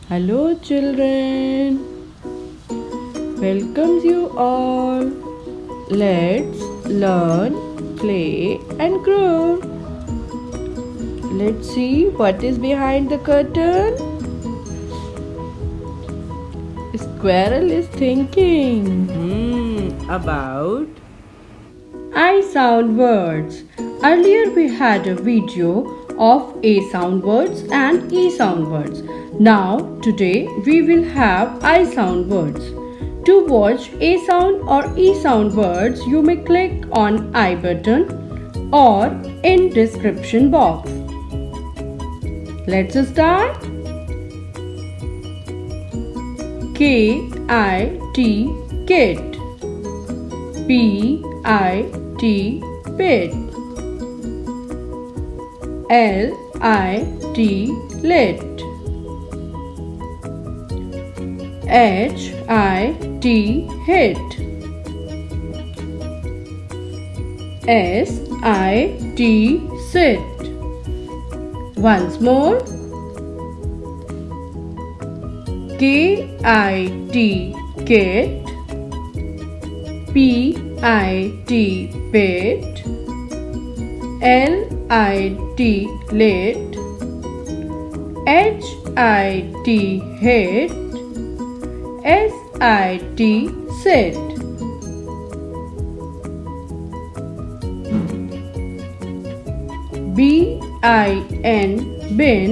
Hello children, welcomes you all. Let's learn, play and grow. Let's see what is behind the curtain. Squirrel is thinking about I sound words. Earlier we had a video of A sound words and E sound words. Now today we will have I sound words. To watch A sound or E sound words, you may click on I button or in description box. Let's start. K-I-T, kit. P-I-T, pit. L-I-T, lit. H-I-T, hit. S-I-T, sit. Once more. K-I-T, kit. P-I-T, pit. L-I-T, lit. H-I-T, hit. S-I-T, sit. B-I-N, bin.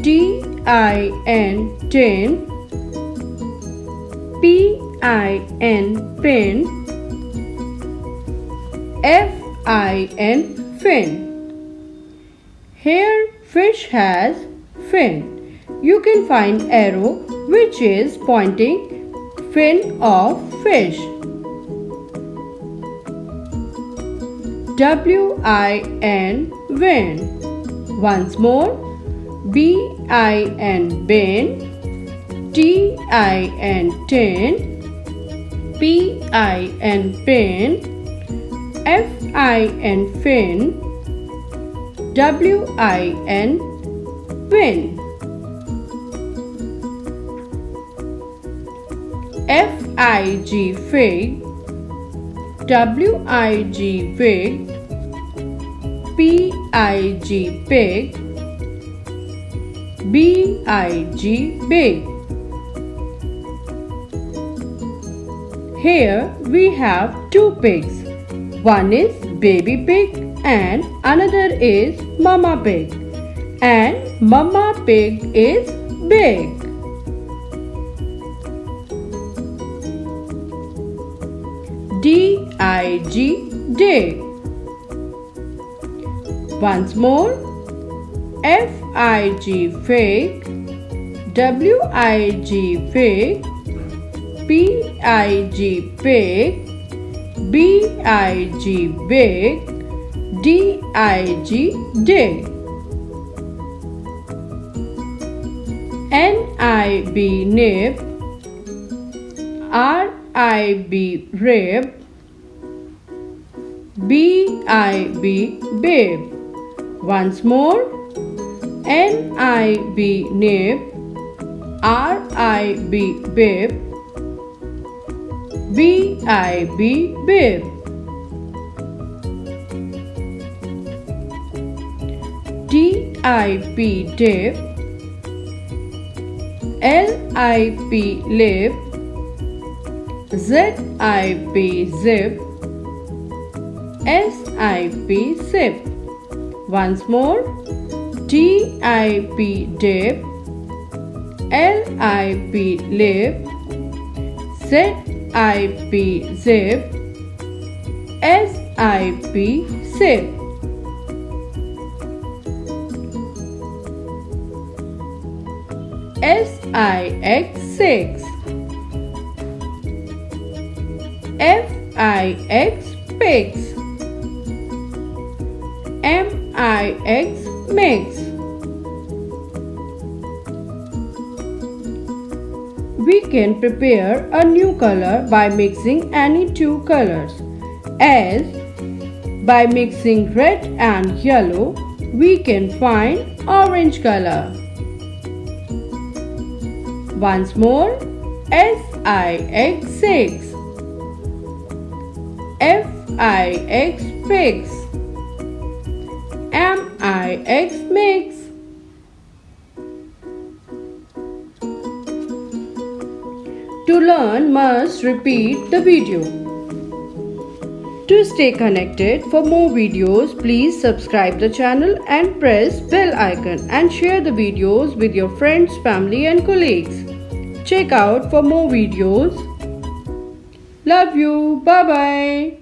T-I-N, tin. P-I-N, pin. F-I-N, fin. Here fish has fin. You can find arrow which is pointing fin of fish. W-I-N, win. Once more. B-I-N, bin. T-I-N, tin. P-I-N, pin. F-I-N, fin. W-I-N, win. F-I-G, fig. W-I-G, wig. P-I-G, pig. B-I-G, big. Here we have two pigs. One is baby pig and another is mama pig. And mama pig is big. D-I-G, dig. Once more. F-I-G, fig. W-I-G, fig. P-I-G, pig. B-I-G, big. D-I-G, dig. N-I-B, nib. R-I-B, rib. B-I-B, bib. Once more. N-I-B, nib. R-I-B, bib. B-I-B, bib. D-I-P, dip. L-I-P, lip. Z-I-P, zip. S-I-P, sip. Once more. T-I-P, dip. L-I-P, lip. Z-I-P, zip. S-I-P, sip. S-I-X, six. F-I-X, pigs. M-I-X, mix. We can prepare a new color by mixing any two colors, as by mixing red and yellow we can find orange color. Once more, SIX 6, FIX fix, MIX mix. To learn, must repeat the video. To stay connected for more videos, please subscribe the channel and press bell icon and share the videos with your friends, family and colleagues. Check out for more videos. Love you. Bye bye.